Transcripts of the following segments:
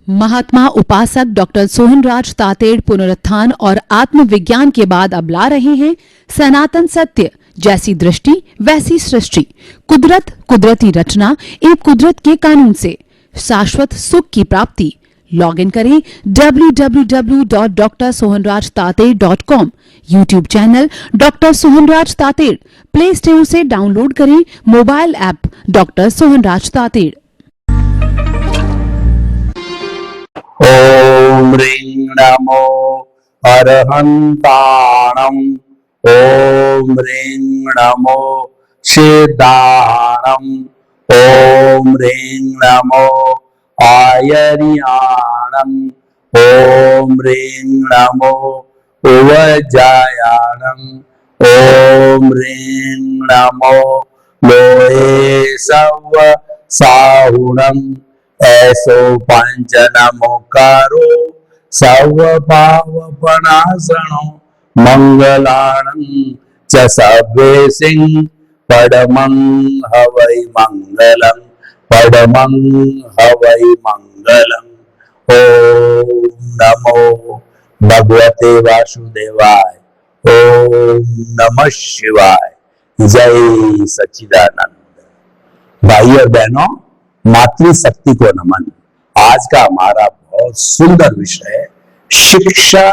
महात्मा उपासक डॉक्टर सोहनराज तातेड़ पुनरुत्थान और आत्मविज्ञान के बाद अब ला रहे हैं सनातन सत्य, जैसी दृष्टि वैसी सृष्टि, कुदरत, कुदरती रचना एवं कुदरत के कानून से शाश्वत सुख की प्राप्ति। लॉगिन करें www.drsohanrajtated.com, YouTube channel doctor Sohanraj Tated, Play Store से डाउनलोड करें mobile app doctor Sohanraj Tated. ओम ह्रीं नमो अरहंताणं, ओम ह्रीं नमो सिद्धाणं, ओम ह्रीं नमो आयर्याणं, ओम ह्रीं नमो उवजायाणं, ओम ह्रीं नमो लोहे सव साहुणं, ऐसो पंच नमोकारो सर्व पावपनाशनो मंगलाणं च सर्वे सिंह पडमं हवै मंगलं, पडमं हवै मंगलं। ओम नमो भगवते वासुदेवाय, ओम नमः शिवाय। जय सच्चिदानंद। भाई और बहनों, मातृशक्ति को नमन। आज का हमारा बहुत सुंदर विषय है, शिक्षा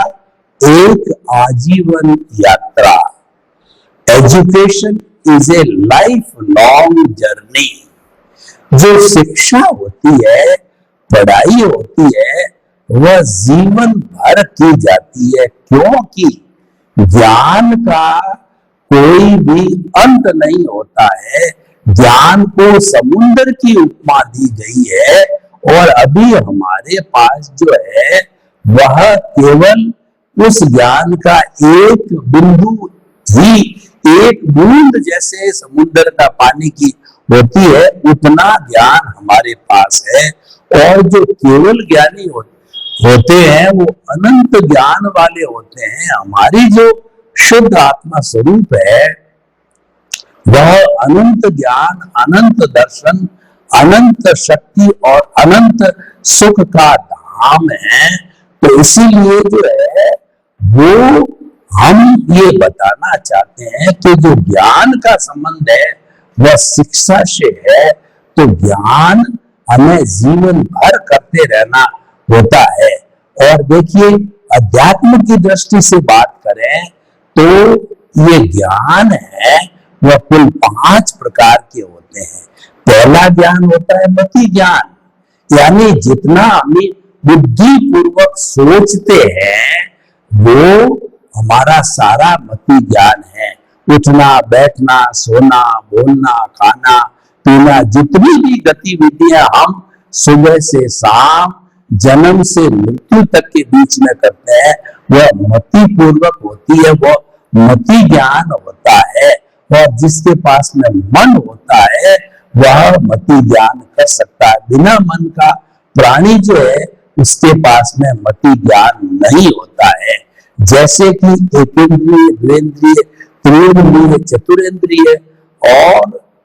एक आजीवन यात्रा। Education is a life long journey. जो शिक्षा होती है, पढ़ाई होती है, वह जीवन भर की जाती है, क्योंकि ज्ञान का कोई भी अंत नहीं होता है। ज्ञान को समुद्र की उपमा दी गई है और अभी हमारे पास जो है वह केवल उस ज्ञान का एक बिंदु ही, एक बूंद जैसे समुद्र का पानी की होती है, उतना ज्ञान हमारे पास है। और जो केवल ज्ञानी होते हैं वो अनंत ज्ञान वाले होते हैं। हमारी जो शुद्ध आत्मा स्वरूप है वह अनंत ज्ञान, अनंत दर्शन, अनंत शक्ति और अनंत सुख का धाम है। तो इसीलिए जो है वो हम ये बताना चाहते हैं कि जो ज्ञान का संबंध है वह शिक्षा से है। तो ज्ञान हमें जीवन भर करते रहना होता है। और देखिए, अध्यात्म की दृष्टि से बात करें तो ये ज्ञान है वह कुल 5 प्रकार के होते हैं। पहला ज्ञान होता है मति ज्ञान, यानी जितना हम बुद्धि पूर्वक सोचते हैं वो हमारा सारा मति ज्ञान है। उठना, बैठना, सोना, बोलना, खाना, पीना, जितनी भी गतिविधियां हम सुबह से शाम, जन्म से मृत्यु तक के बीच में करते हैं, वह मति पूर्वक होती है, वह मति ज्ञान होता है। और जिसके पास में मन होता है वह मति ज्ञान कर सकता है। बिना मन का प्राणी जो है उसके पास में मति ज्ञान नहीं होता है। जैसे कि एकेंद्रिय, द्वेंद्रिय, त्रिंद्रिय, चतुरेंद्रिय, और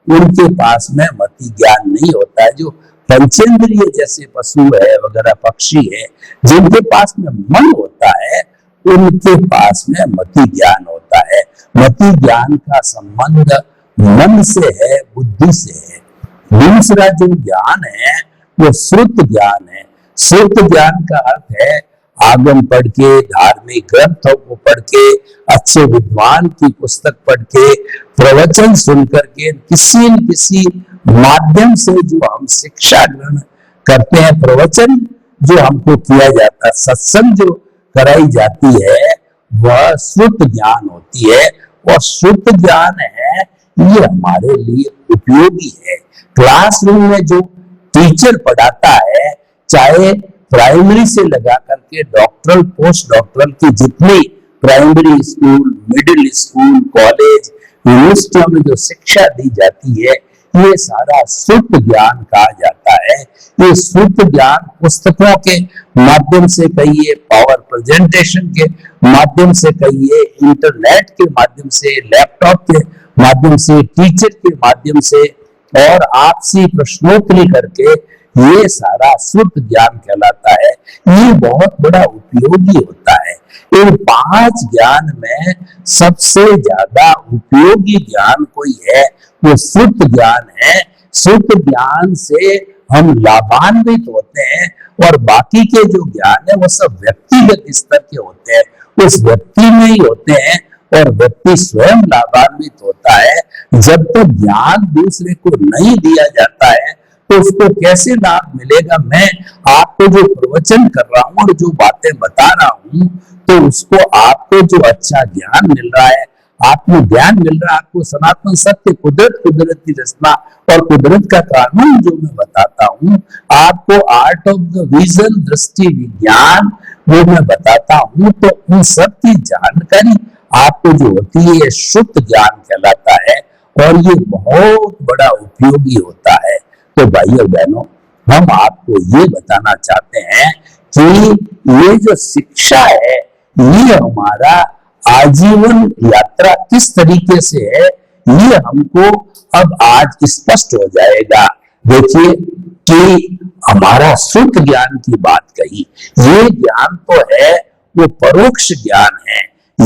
उनके पास में मति ज्ञान नहीं होता है। जो पंचेंद्रिय जैसे पशु है वगैरह, पक्षी है, जिनके पास में मन होता है उनके पास में मति ज्ञान होता है। मति ज्ञान का संबंध मन से है, बुद्धि से है। दूसरा जो ज्ञान है वो श्रुत ज्ञान है। श्रुत ज्ञान का अर्थ है आगम पढ़ के, धार्मिक ग्रंथों को पढ़ के, अच्छे विद्वान की पुस्तक पढ़ के, प्रवचन सुन करके, किसी न किसी माध्यम से जो हम शिक्षा ग्रहण करते हैं, प्रवचन जो हमको किया जाता है, सत्संग जो कराई जाती है, वह श्रुत ज्ञान होती है। और श्रुत ज्ञान है ये हमारे लिए उपयोगी है। क्लासरूम में जो टीचर पढ़ाता है, चाहे प्राइमरी से लगा करके डॉक्टरल, पोस्ट डॉक्टरल की जितनी primary school, middle school, college, यूनिवर्सिटियों में जो शिक्षा दी जाती है, ये सारा श्रुत ज्ञान कहा जाता है। ये श्रुत ज्ञान पुस्तकों के माध्यम से कहिए, पावर प्रेजेंटेशन के माध्यम से कहिए, इंटरनेट के माध्यम से, लैपटॉप के माध्यम से, टीचर के माध्यम से और आपसी प्रश्नोत्तरी करके ये सारा श्रुत ज्ञान कहलाता है। ये बहुत बड़ा उपयोगी होता है। इन 5 ज्ञान में सबसे ज्यादा उपयोगी ज्ञान कोई है वो श्रुत ज्ञान है। श्रुत ज्ञान से हम लाभान्वित होते हैं और बाकी के जो ज्ञान है वो सब व्यक्तिगत स्तर के होते हैं, उस व्यक्ति में ही होते हैं और व्यक्ति स्वयं लाभान्वित होता है। जब तक ज्ञान दूसरे को नहीं दिया जाता है तो उसको कैसे लाभ मिलेगा। मैं आपको जो प्रवचन कर रहा हूं और जो बातें बता रहा हूं तो उसको आपको जो अच्छा ज्ञान मिल रहा है, आत्म ज्ञान मिल रहा है, आपको सनातन सत्य, कुदरत, कुदरती रचना और कुदरत का कानून जो मैं बताता हूँ, आपको आर्ट ऑफ द विजन, दृष्टि विज्ञान वो मैं बताता हूँ, तो उन सब की जानकारी आपको जो होती है ये शुद्ध ज्ञान कहलाता है और ये बहुत बड़ा उपयोगी होता है। तो भाई और बहनों, हम आपको ये बताना चाहते हैं कि ये जो शिक्षा है ये हमारा आजीवन यात्रा किस तरीके से है ये हमको अब आज स्पष्ट हो जाएगा। देखिए कि हमारा शुद्ध ज्ञान की बात कही, ये ज्ञान तो है वो परोक्ष ज्ञान है,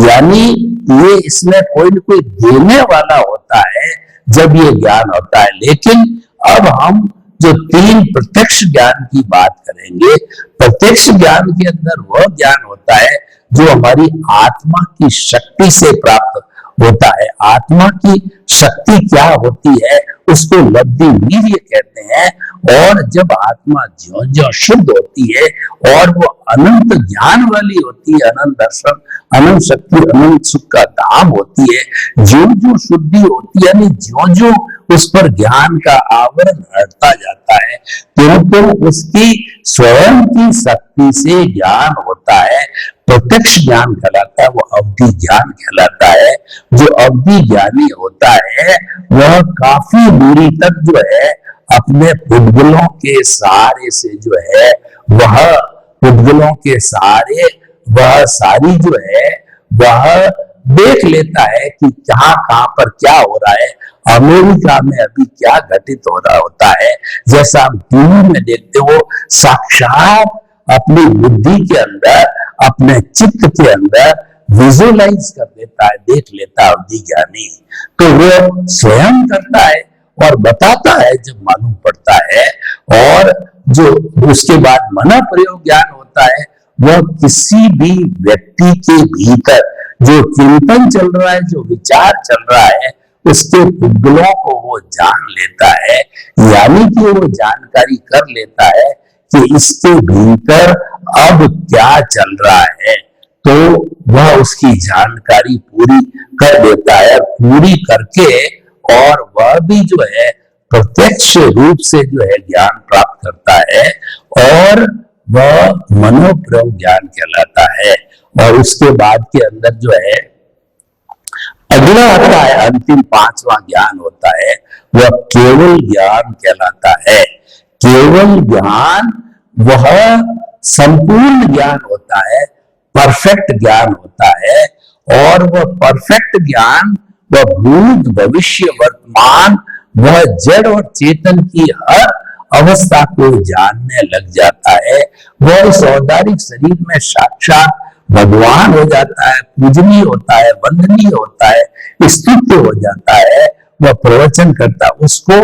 यानी ये इसमें कोई न कोई देने वाला होता है जब ये ज्ञान होता है। लेकिन अब हम जो 3 प्रत्यक्ष ज्ञान की बात करेंगे, प्रत्यक्ष ज्ञान के अंदर वह ज्ञान होता है जो हमारी आत्मा की शक्ति से प्राप्त होता है। आत्मा की शक्ति क्या होती है उसको लब्धि वीर्य कहते हैं। और जब आत्मा ज्यों-ज्यों शुद्ध होती है और वो अनंत ज्ञान वाली होती है, अनंत दर्शन, अनंत शक्ति, अनंत सुख का धाम होती है, ज्यों-ज्यों शुद्धि होती है, यानी ज्यों-ज्यों उस पर ज्ञान का आवरण हटता जाता है त्यों उसकी स्वयं की शक्ति से ज्ञान होता है। प्रत्यक्ष ज्ञान कहलाता है, वो अवधि ज्ञान कहलाता है। जो अवधि ज्ञानी होता है वह काफी दूरी तक जो है अपने पुद्गलों के सहारे से जो है वह पुद्गलों के सहारे वह सारी जो है वह देख लेता है कि कहाँ पर क्या हो रहा है, अमेरिका में अभी क्या घटित हो रहा होता है। जैसा आप टीवी में देखते हो, साक्षात अपनी बुद्धि के अंदर, अपने चित्त के अंदर विजुअलाइज कर देता है, देख लेता है अवधि ज्ञानी। तो वो स्वयं करता है और बताता है जब मालूम पड़ता है। और जो उसके बाद मना प्रयोग ज्ञान होता है, वह किसी भी व्यक्ति के भीतर जो चिंतन चल रहा है, जो विचार चल रहा है, उसके पुद्गलों को वो जान लेता है, यानी कि वो जानकारी कर लेता है कि इसके भीतर अब क्या चल रहा है। तो वह उसकी जानकारी पूरी कर देता है, पूरी करके और वह भी जो है प्रत्यक्ष रूप से जो है ज्ञान प्राप्त करता है और वह मनोप्रयोग ज्ञान कहलाता है। और उसके बाद के अंदर जो है अगला आता है, अंतिम 5वां ज्ञान होता है, वह केवल ज्ञान कहलाता है। केवल ज्ञान वह संपूर्ण ज्ञान होता है, परफेक्ट ज्ञान होता है। और वह परफेक्ट ज्ञान वह भूत, भविष्य, वर्तमान, वह जड़ और चेतन की हर अवस्था को जानने लग जाता है। वह इस औदारिक शरीर में साक्षात भगवान हो जाता है, पूजनीय होता है, वंदनीय होता है, स्तुत्य हो जाता है। वह प्रवचन करता है, उसको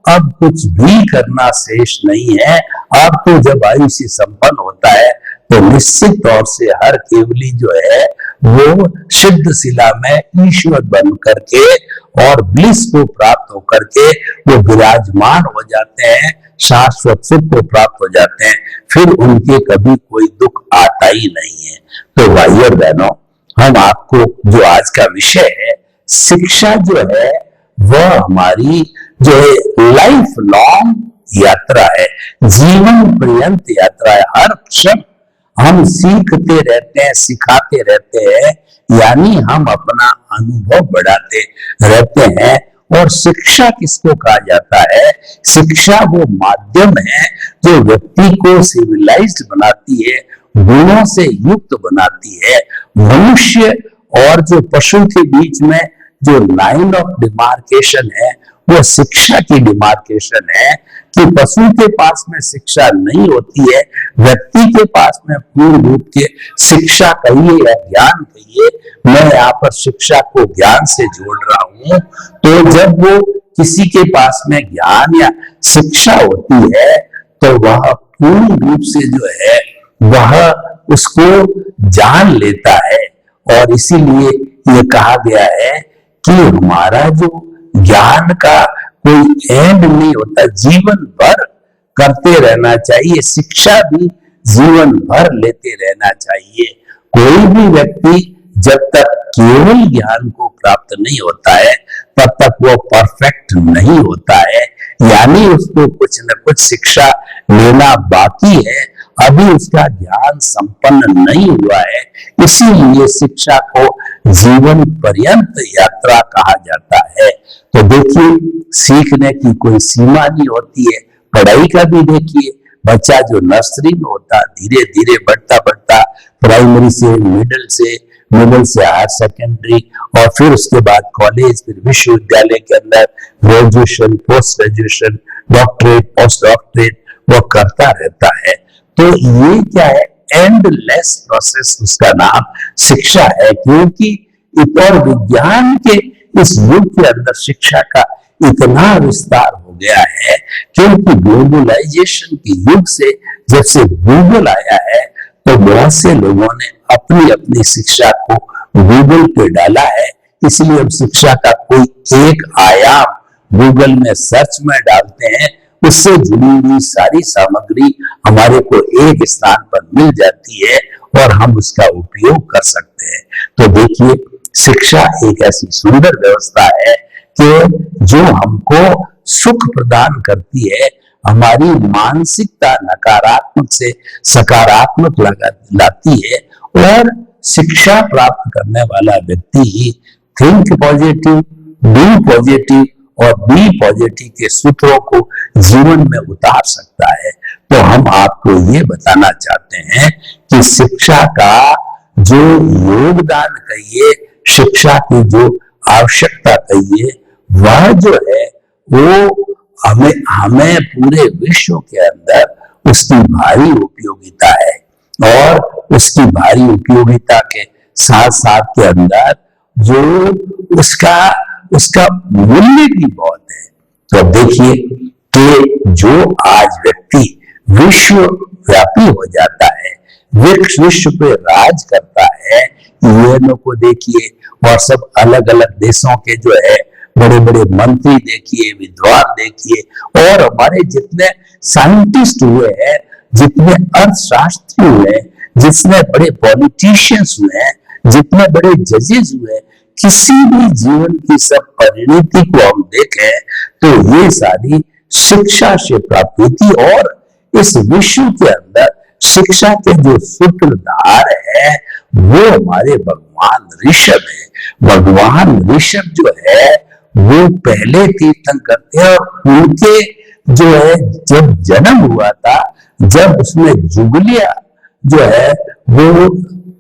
अब कुछ भी करना शेष नहीं है। अब तो जब आयुष्य संपन्न होता है तो निश्चित तौर से हर केवली जो है वो सिद्ध शिला में ईश्वर बन करके और ब्लिस को प्राप्त होकर के वो विराजमान हो जाते हैं, शाश्वत सुख को प्राप्त हो जाते हैं, फिर उनके कभी कोई दुख आता ही नहीं है। तो भाई और बहनों, हम आपको जो आज का विषय है, शिक्षा जो है वह हमारी जो है लाइफ लॉन्ग यात्रा है, जीवन पर्यंत यात्रा है। हर क्षण हम सीखते रहते हैं, सिखाते रहते हैं, यानी हम अपना अनुभव बढ़ाते रहते हैं। और शिक्षा किसको कहा जाता है? शिक्षा वो माध्यम है जो व्यक्ति को सिविलाइज्ड बनाती है, गुणों से युक्त बनाती है। मनुष्य और जो पशु के बीच में जो लाइन ऑफ डिमार्केशन है वो शिक्षा की डिमार्केशन है। कि पशु के पास में शिक्षा नहीं होती है, व्यक्ति के पास में पूर्ण रूप के शिक्षा कहिए या ज्ञान कहिए, मैं यहाँ पर शिक्षा को ज्ञान से जोड़ रहा हूं। तो जब वो किसी के पास में ज्ञान या शिक्षा होती है तो वह पूर्ण रूप से जो है वह उसको जान लेता है। और इसीलिए ये कहा गया है कि हमारा जो ज्ञान का कोई एंड नहीं होता, जीवन भर करते रहना चाहिए, शिक्षा भी जीवन भर लेते रहना चाहिए। कोई भी व्यक्ति जब तक केवल ज्ञान को प्राप्त नहीं होता है तब तक वो परफेक्ट नहीं होता है, यानी उसको कुछ न कुछ शिक्षा लेना बाकी है, अभी उसका ज्ञान संपन्न नहीं हुआ है। इसीलिए शिक्षा को जीवन पर्यंत यात्रा कहा जाता है। तो देखिए, सीखने की कोई सीमा नहीं होती है। पढ़ाई का भी देखिए, बच्चा जो नर्सरी में होता धीरे धीरे बढ़ता बढ़ता प्राइमरी से मिडिल से हायर सेकेंडरी और फिर उसके बाद कॉलेज, फिर विश्वविद्यालय के अंदर graduation, post graduation, doctorate, post doctorate वो करता रहता है। तो ये क्या है, एंडलेस प्रोसेस, उसका नाम शिक्षा है। क्योंकि और विज्ञान के इस युग के अंदर शिक्षा का इतना विस्तार हो गया है, क्योंकि ग्लोबलाइजेशन के युग से जब से गूगल आया है तो बहुत से लोगों ने अपनी अपनी शिक्षा को गूगल पे डाला है। इसलिए हम शिक्षा का कोई एक आयाम गूगल में सर्च में डालते हैं, उससे जुड़ी हुई सारी सामग्री हमारे को एक स्थान पर मिल जाती है और हम उसका उपयोग कर सकते हैं। तो देखिए, शिक्षा एक ऐसी सुंदर व्यवस्था है कि जो हमको सुख प्रदान करती है, हमारी मानसिकता नकारात्मक से सकारात्मक लाती है। और शिक्षा प्राप्त करने वाला व्यक्ति ही थिंक पॉजिटिव, डू पॉजिटिव और बी पॉजिटिव के सूत्रों को जीवन में उतार सकता है। तो हम आपको ये बताना चाहते हैं कि शिक्षा का जो योगदान कहिए, शिक्षा की जो आवश्यकता कहिए, वह जो है वो हमें पूरे विश्व के अंदर उसकी भारी उपयोगिता है। और उसकी भारी उपयोगिता के साथ साथ के अंदर जो उसका मूल्य भी बहुत है। तो अब देखिए कि जो आज व्यक्ति विश्वव्यापी हो जाता है, विश्व पे राज करता है, यूएनओ को देखिए और सब अलग अलग देशों के जो है बड़े बड़े मंत्री देखिए, विद्वान देखिए, और हमारे जितने साइंटिस्ट हुए हैं, जितने अर्थशास्त्री हुए, जितने बड़े पॉलिटिशियंस हुए हैं, जितने बड़े जजेस हुए, किसी भी जीवन की सब परिणति को हम देखें तो ये सारी शिक्षा से प्राप्त हुई थी। और इस विश्व के अंदर शिक्षा के जो सूत्रधार है वो हमारे भगवान ऋषभ है। भगवान ऋषभ जो है वो पहले तीर्थंकर थे और उनके जो है जब जन्म हुआ था, जब उसमें जुगलिया जो है वो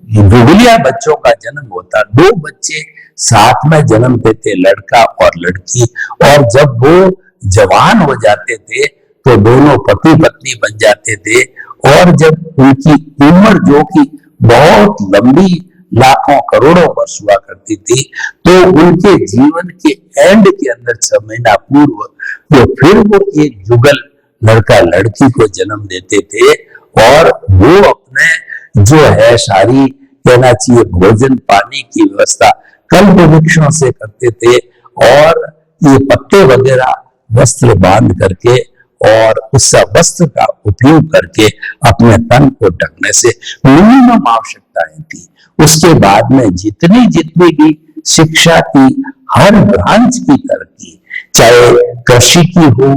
जुगलिया बच्चों का जन्म होता, 2 बच्चे साथ में जन्म देते, लड़का और लड़की, और जब वो जवान हो जाते थे तो दोनों पति पत्नी बन जाते थे। और जब उनकी उम्र जो कि बहुत लंबी लाखों करोड़ों वर्ष हुआ करती थी, तो उनके जीवन के एंड के अंदर 6 महीना पूर्व तो फिर वो एक जुगल लड़का लड़की को जन्म देते थे। और वो अपने जो है सारी कहना चाहिए भोजन पानी की व्यवस्था कल्प वृक्षों से करते थे, और ये पत्ते वगैरह वस्त्र बांध करके और उस वस्त्र का उपयोग करके अपने तन को ढकने से मिनिमम आवश्यकताएं थी। उसके बाद में जितनी भी शिक्षा की हर ब्रांच की तरक्की, चाहे कृषि की हो,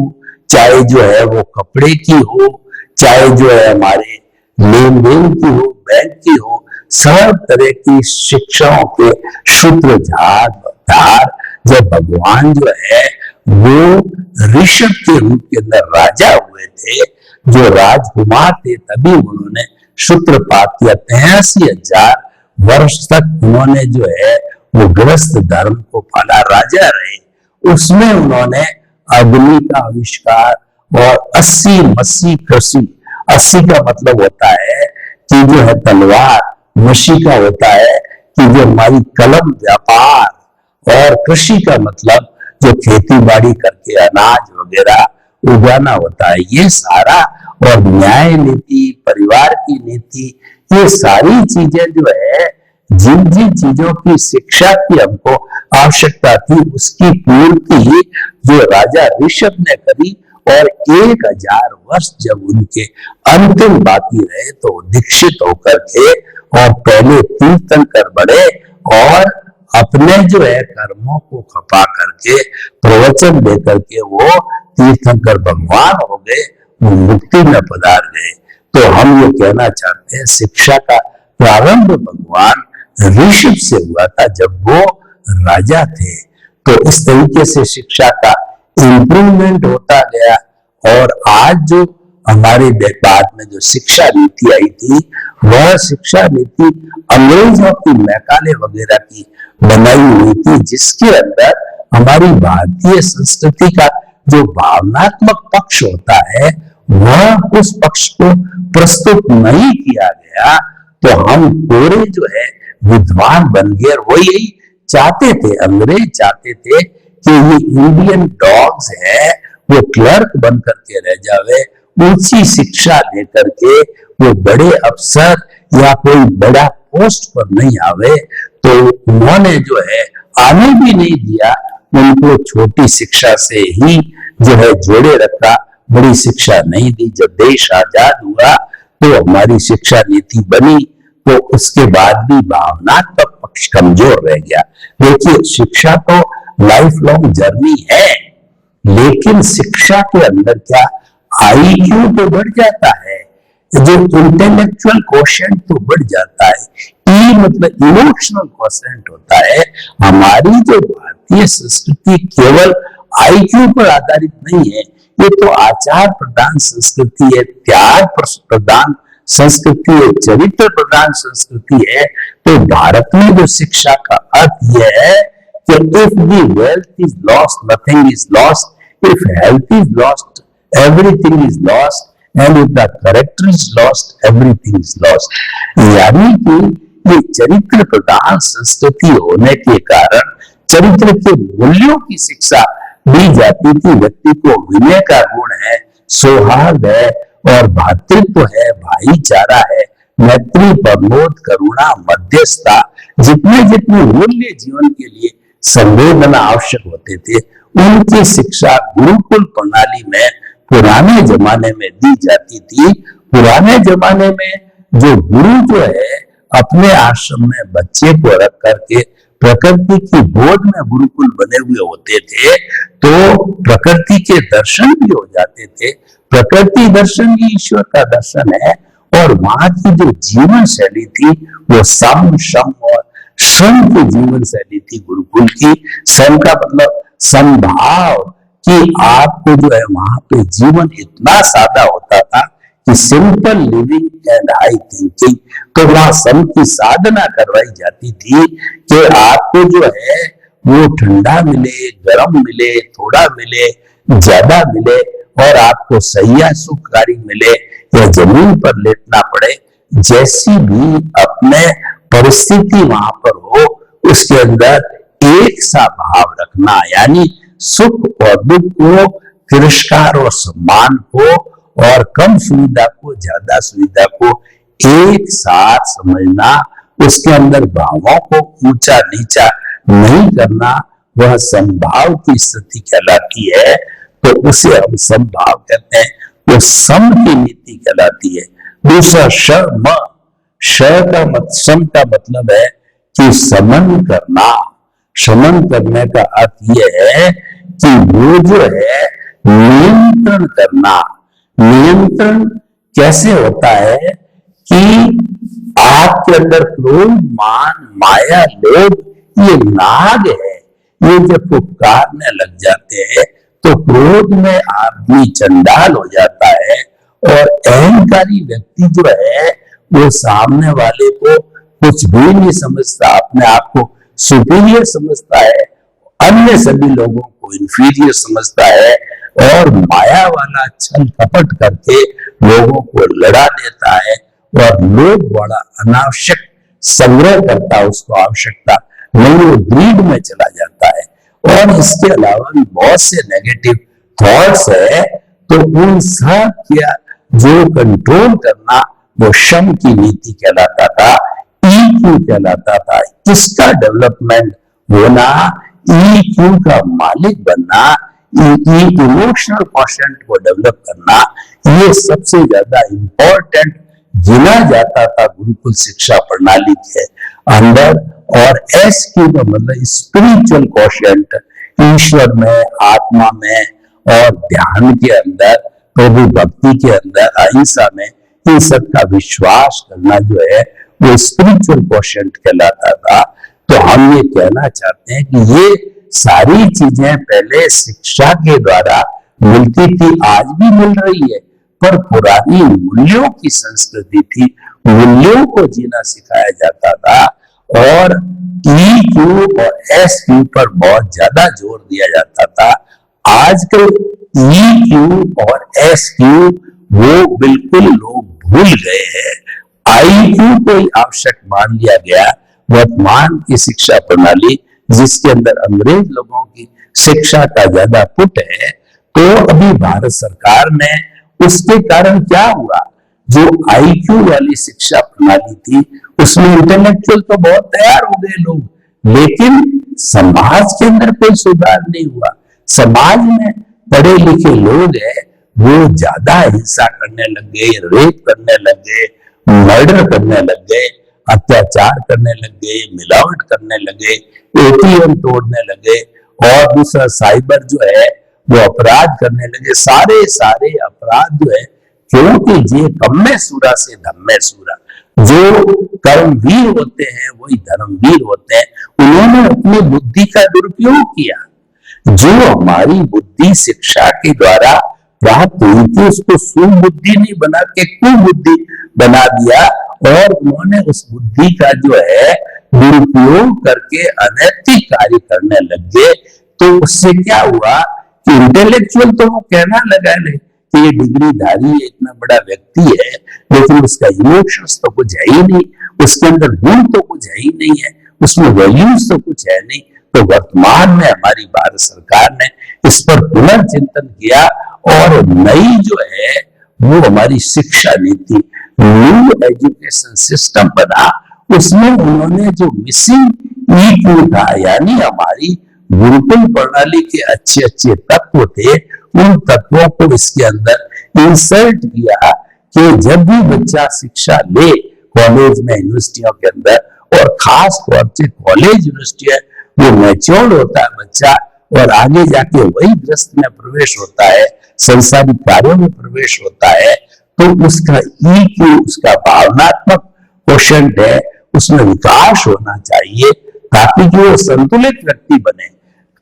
चाहे जो है वो कपड़े की हो, चाहे जो है हमारे लेन देन की हो, बैंक की हो, सब तरह की शिक्षाओं के सूत्रधार जब भगवान जो है वो ऋषभ के रूप के अंदर राजा हुए थे, जो राजकुमार थे, तभी उन्होंने सूत्रपात किया। 83,000 वर्ष तक उन्होंने जो है वो गृहस्थ धर्म को पाला, राजा रहे। उसमें उन्होंने अग्नि का आविष्कार और 80 मसी कृषि। 80 का मतलब होता है कि जो है तलवार, मसी का होता है कि जो हमारी कलम व्यापार, और कृषि का मतलब जो खेती बाड़ी करके अनाज वगैरह उगाना होता है। ये सारा, और न्याय नीति, परिवार की नीति, ये सारी चीजें जो है, जिन जिन चीजों की शिक्षा की हमको आवश्यकता थी, उसकी पूर्ति जो राजा ऋषभ ने करी। और 1000 वर्ष जब उनके अंतिम बाकी रहे तो दीक्षित होकर के और पहले तीर्थंकर बढ़े और अपने जो है कर्मों को खपा करके प्रवचन दे करके वो तीर्थंकर भगवान हो गए, वो मुक्ति में पधार गए। तो हम ये कहना चाहते हैं, शिक्षा का प्रारंभ भगवान ऋषभ से हुआ था जब वो राजा थे। तो इस तरीके से शिक्षा का इम्प्रूवमेंट होता गया। और आज जो हमारे बाद में जो शिक्षा नीति आई थी, वह शिक्षा नीति अंग्रेजों की मैकाले वगैरह की बनाई हुई थी, जिसके अंदर हमारी भारतीय संस्कृति का जो भावनात्मक पक्ष होता है, वह उस पक्ष को प्रस्तुत नहीं किया गया। तो हम पूरे जो है विद्वान बन गए। वो यही चाहते थे, अंग्रेज चाहते थे कि ये इंडियन डॉग्स है वो क्लर्क बन करके रह जावे, ऊंची शिक्षा लेकर के वो बड़े अफसर या कोई बड़ा पोस्ट पर नहीं आवे। तो उन्होंने जो है आने भी नहीं दिया, उनको छोटी शिक्षा से ही जो है जोड़े रखा, बड़ी शिक्षा नहीं दी। जब देश आजाद हुआ तो हमारी शिक्षा नीति बनी, तो उसके बाद भी भावनात्मक पक्ष कमजोर रह गया। देखिए, शिक्षा तो लाइफ लॉन्ग जर्नी है, लेकिन शिक्षा के अंदर क्या IQ तो बढ़ जाता है, जो इंटेलेक्चुअल क्वोशेंट तो बढ़ जाता है। ई मतलब इमोशनल क्वोशेंट होता है। हमारी जो भारतीय संस्कृति केवल IQ पर आधारित नहीं है, ये तो आचार प्रधान संस्कृति है, त्याग प्रधान संस्कृति है, चरित्र प्रधान संस्कृति है। तो भारत में जो शिक्षा का अर्थ यह है कि if the wealth is lost, nothing is lost, if health is lost, everything is lost, and if the character is lost, everything is lost. यानी कि ये चरित्र प्रधान संस्कृति होने के कारण चरित्र के मूल्यों की शिक्षा दी जाती थी। व्यक्ति को विनय का गुण है, सौहार्द है और भातृत्व है, भाईचारा है, मैत्री, प्रमोद, करुणा, मध्यस्थता, जितने जितने मूल्य जीवन के लिए संवेदना आवश्यक होते थे, उनकी शिक्षा गुरुकुल प्रणाली में पुराने जमाने में दी जाती थी। पुराने जमाने में जो गुरु जो है अपने आश्रम में बच्चे को रख करके प्रकृति की गोद में गुरुकुल बने हुए होते थे, तो प्रकृति के दर्शन भी हो जाते थे। प्रकृति दर्शन ही ईश्वर का दर्शन है। और वहां की जो जीवन शैली थी वो सम, शम और श्रम की जीवन शैली थी गुरुकुल की। सम का मतलब समभाव, कि आपको जो है वहां पे जीवन इतना सादा होता था कि simple living and high thinking. तो वहां सम की साधना करवाई जाती थी कि आपको जो है वो ठंडा मिले, गर्म मिले, थोड़ा मिले, ज्यादा मिले, और आपको सैया सुखकारी मिले या जमीन पर लेटना पड़े, जैसी भी अपने परिस्थिति वहां पर हो, उसके अंदर एक सा भाव रखना, यानी सुख और दुख को, तिरस्कार और सम्मान को, और कम सुविधा को, ज्यादा सुविधा को एक साथ समझना, उसके अंदर भावों को ऊंचा नीचा नहीं करना, वह समभाव की स्थिति कहलाती है। तो उसे हम समभाव कहते हैं, वो सम की नीति कहलाती है। दूसरा शम, सम का मतलब है कि समन करना। समन करने का अर्थ यह है कि वो जो है नियंत्रण करना। नियंत्रण कैसे होता है कि आपके अंदर क्रोध, मान, माया, लोभ, ये नाग है, ये जब पुकारने लग जाते हैं तो क्रोध में आदमी चंडाल हो जाता है। और अहंकारी व्यक्ति जो है वो सामने वाले को कुछ भी नहीं समझता, अपने आप को सुपीरियर समझता है, अन्य सभी लोगों को इंफीरियर समझता है, और माया वाला छल कपट करके लोगों को लड़ा देता है और लोग बड़ा अनावश्यक संग्रह करता है, उसको आवश्यकता नहीं, वो ग्रीड में चला जाता है। और इसके अलावा भी बहुत से नेगेटिव थॉट्स है, तो उन सब क्या जो कंट्रोल करना वो शम की नीति कहलाता था, ईक्यू कहलाता था। इसका डेवलपमेंट होना, ईक्यू का मालिक बनना, इमोशनल क्वोशिएंट को डेवलप करना, ये सबसे ज्यादा इंपॉर्टेंट गिना जाता था गुरुकुल शिक्षा प्रणाली के अंदर। और एस क्यू का मतलब स्पिरिचुअल क्वोशिएंट, ईश्वर में, आत्मा में और ध्यान के अंदर, प्रभु भक्ति के अंदर, अहिंसा में, इन सब का विश्वास करना जो है वो स्पिरिचुअल क्वोशिएंट कहलाता था। तो हम ये कहना चाहते हैं कि ये सारी चीजें पहले शिक्षा के द्वारा मिलती थी, आज भी मिल रही है, पर पुरानी मूल्यों की संस्कृति थी, मूल्यों को जीना सिखाया जाता था और ईक्यू और एसक्यू पर बहुत ज्यादा जोर दिया जाता था। आजकल ईक्यू और एसक्यू वो बिल्कुल लोग भूल गए हैं, आईक्यू को ही आवश्यक मान लिया गया। वर्तमान की शिक्षा प्रणाली जिसके अंदर अंग्रेज लोगों की शिक्षा का ज्यादा पुट है, तो अभी भारत सरकार ने उसके कारण क्या हुआ, जो आईक्यू वाली शिक्षा प्रणाली थी उसमें इंटेलेक्चुअल तो बहुत तैयार हो गए लोग, लेकिन समाज के अंदर कोई सुधार नहीं हुआ। समाज में पढ़े लिखे लोग हैं वो ज्यादा हिंसा करने लग गए, रेप करने लग गए, मर्डर करने लग गए, अत्याचार करने लग गए, मिलावट करने लगे, एटीएम तोड़ने लगे और दूसरा साइबर जो है वो अपराध करने लगे। सारे सारे अपराध जो है, क्योंकि ये कम्मे सूरा से धम्मे सूरा, जो कर्मवीर होते हैं वही धर्मवीर होते हैं, उन्होंने अपनी बुद्धि का दुरुपयोग किया। जो हमारी बुद्धि शिक्षा के द्वारा प्राप्त हुई थी उसको सुबुद्धि नहीं बना के कुबुद्धि बना दिया और उन्होंने उस बुद्धि का जो है दुरुपयोग करके अनैतिक कार्य करने लग गए। तो उससे क्या हुआ कि इंटेलेक्चुअल तो वो कहना लगा नहीं कि ये डिग्रीधारी है, इतना बड़ा व्यक्ति है, लेकिन उसका इमोशंस तो कुछ है ही नहीं, उसके अंदर गुण तो कुछ है ही नहीं है, उसमें वैल्यूज तो कुछ है नहीं। तो वर्तमान में हमारी भारत सरकार ने इस पर पुनर्चिंतन किया और नई जो है वो हमारी शिक्षा नीति, न्यू एजुकेशन सिस्टम बना, उसमें उन्होंने जो मिसिंग ईक्यू था, यानी हमारी गुरुकुल प्रणाली के अच्छे अच्छे तत्व थे, उन तत्वों को इसके अंदर इंसर्ट किया कि जब भी बच्चा शिक्षा ले कॉलेज में, यूनिवर्सिटियों के अंदर, और खास तौर से कॉलेज यूनिवर्सिटी है वो मैच्योर होता है बच्चा और आगे जाके वही ग्रस्त में प्रवेश होता है, संसारिक कार्यों में प्रवेश होता है, तो उसका ईक्यू, उसका भावनात्मक क्वोशिएंट है, उसमें विकास होना चाहिए ताकि कि वो संतुलित व्यक्ति बने।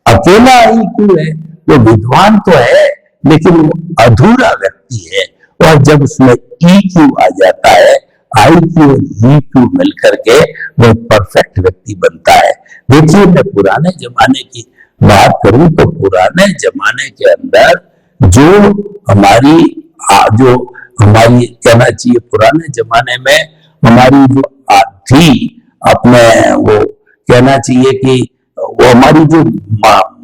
अकेला ईक्यू है, वो विद्वान तो है लेकिन वो अधूरा व्यक्ति है, और जब उसमें ईक्यू आ जाता है, आईक्यू और ईक्यू मिलकर के वो परफेक्ट व्यक्ति बनता है। देखिए, मैं पुराने जमाने की बात करूं तो पुराने जमाने के अंदर जो हमारी कहना चाहिए, पुराने जमाने में हमारी जो थी, अपने वो कहना चाहिए कि वो हमारी जो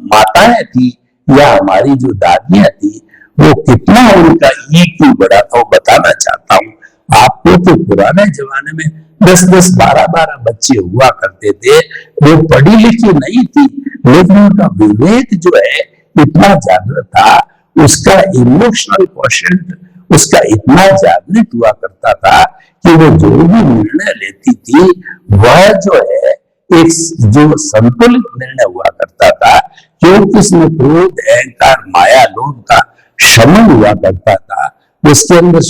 माताएं थी या हमारी जो दादियां थी, वो कितना उनका ईक्यू बढ़ा था वो बताना चाहता हूँ आपको। तो पुराने जमाने में 10-10, 12-12 बच्चे हुआ करते थे। वो पढ़ी लिखी नहीं थी, लेकिन उनका विवेक जो है इतना जागृत था, उसका इमोशनल क्वोशिएंट उसका इतना जागृत हुआ करता था कि वो जो भी निर्णय लेती थी वह जो है एक जो संतुलित निर्णय हुआ करता था, क्योंकि इसमें क्रोध, अहंकार, माया, लोभ का शमन हुआ करता था। उसके अंदर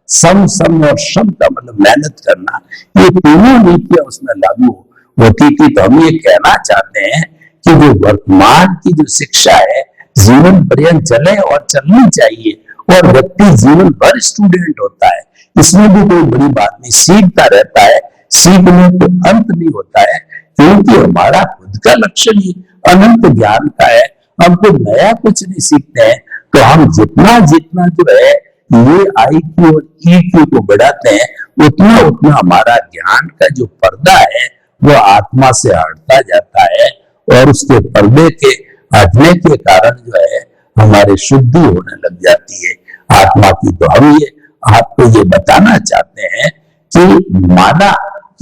सम और शम का मतलब मेहनत करना, ये तीनों नीतियां उसमें लागू होती थी। तो हम ये कहना चाहते हैं कि जो वर्तमान की जो शिक्षा है जीवन पर्यंत चले और चलनी चाहिए, और व्यक्ति जीवन भर स्टूडेंट होता है, इसमें भी कोई बड़ी बात नहीं, सीखता रहता है, सीखने को अंत नहीं होता है, क्योंकि हमारा खुद का लक्ष्य ही अनंत ज्ञान का है। हम तो नया कुछ नहीं सीखते हैं, तो हम जितना जितना जो है ये IQ और EQ को बढ़ाते हैं उतना उतना हमारा ज्ञान का जो पर्दा है वो आत्मा से हटता जाता है, और उसके पर्दे के हटने के कारण जो है हमारी शुद्धि होने लग जाती है आत्मा की। तो हम ये आपको ये बताना चाहते हैं कि माना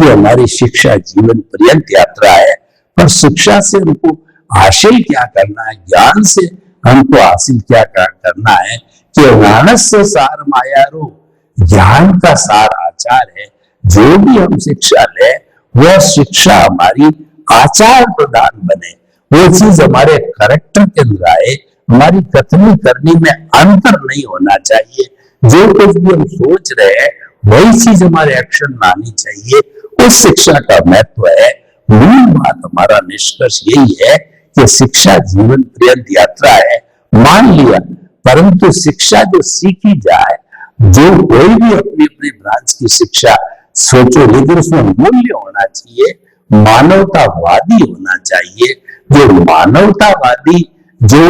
कि हमारी शिक्षा जीवन पर्यंत यात्रा है, पर शिक्षा से हमको हासिल क्या करना है, ज्ञान से हमको हासिल क्या करना है कि ज्ञानस्य सार मायारो, ज्ञान का सार आचार है। जो भी हम शिक्षा ले वह शिक्षा हमारी आचार प्रदान बने, वो चीज हमारे करेक्टर के अंदर आए, हमारी कथनी करनी में अंतर नहीं होना चाहिए। जो कुछ भी हम सोच रहे हैं वही चीज हमारे एक्शन में आनी चाहिए, उस शिक्षा का महत्व है। मूल बात हमारा निष्कर्ष यही है कि शिक्षा जीवन पर्यंत यात्रा है, मान लिया, परंतु शिक्षा जो सीखी जाए, जो कोई भी अपनी अपनी ब्रांच की शिक्षा सोचो, लेकिन उसमें मूल्य होना चाहिए, मानवतावादी होना चाहिए। जो मानवतावादी जो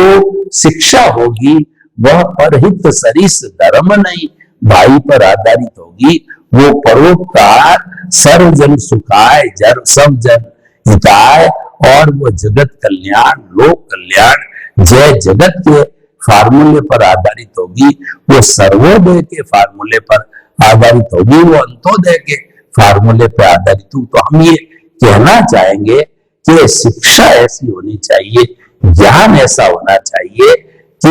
शिक्षा होगी वह परहित सरिस धर्म नहीं भाई पर आधारित होगी। वो परोपकार, सर्वजन सुखाय, सब जन हिताय, और वो जगत कल्याण, लोक कल्याण, जय जगत के फार्मूले पर आधारित होगी। वो सर्वोदय के फार्मूले पर आधारित होगी, वो अंत्योदय के फार्मूले पर आधारित हो। तो हम ये कहना चाहेंगे कि शिक्षा ऐसी होनी चाहिए, ज्ञान ऐसा होना चाहिए कि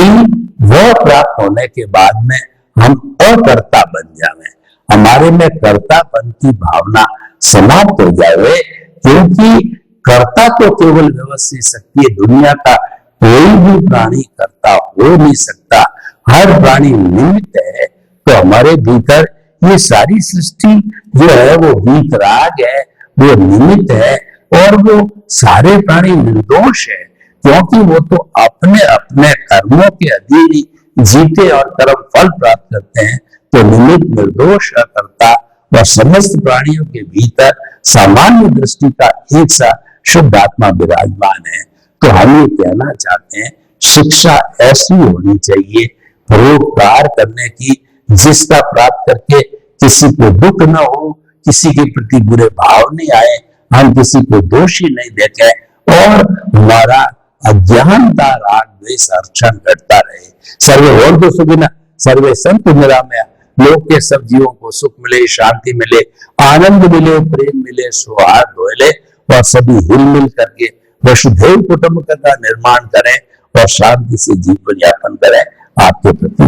वह प्राप्त होने के बाद में हम अकर्ता बन जावे, हमारे में कर्तापन की भावना समाप्त हो जाए। क्योंकि कर्ता तो केवल व्यवस्थित शक्ति है, दुनिया का कोई भी प्राणी कर्ता हो नहीं सकता, हर प्राणी निमित्त है। तो हमारे भीतर ये सारी सृष्टि जो है वो वीतराग है, वो निमित्त है, और वो सारे प्राणी निर्दोष है, क्योंकि वो तो अपने अपने कर्मों के अधीन ही जीते और कर्म फल प्राप्त करते हैं। तो निमित्त, निर्दोष, अकर्ता व समस्त प्राणियों के भीतर सामान्य दृष्टि का एक सा शुद्ध आत्मा विराजमान है। तो हम ये कहना चाहते हैं शिक्षा ऐसी होनी चाहिए, परोपकार करने की, जिसका प्राप्त करके किसी को दुख न हो, किसी के प्रति बुरे भाव नहीं आए, हम किसी को दोषी नहीं देखें, और हमारा अज्ञानता राग द्वेष हर्षण करता रहे। सर्वे और सुखिनः सर्वे सन्तु निरामया, लोक के सब जीवों को सुख मिले, शांति मिले, आनंद मिले, प्रेम मिले, सौहार्द मिले, और सभी हिल मिल करके वसुधैव कुटुंब का निर्माण करें और शांति से जीवन यापन करें। आपके प्रति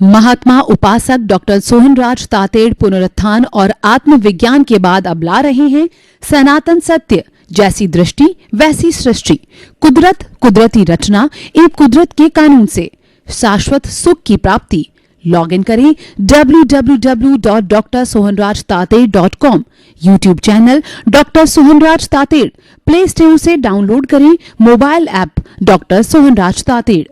महात्मा उपासक डॉक्टर सोहनराज तातेड़ पुनरुत्थान और आत्मविज्ञान के बाद अब ला रहे हैं सनातन सत्य, जैसी दृष्टि वैसी सृष्टि, कुदरत, कुदरती रचना एवं कुदरत के कानून से शाश्वत सुख की प्राप्ति। लॉग इन करें www.drsohanrajtated.com, YouTube channel doctor Sohanraj Tated, Play Store से डाउनलोड करें mobile app doctor Sohanraj Tated.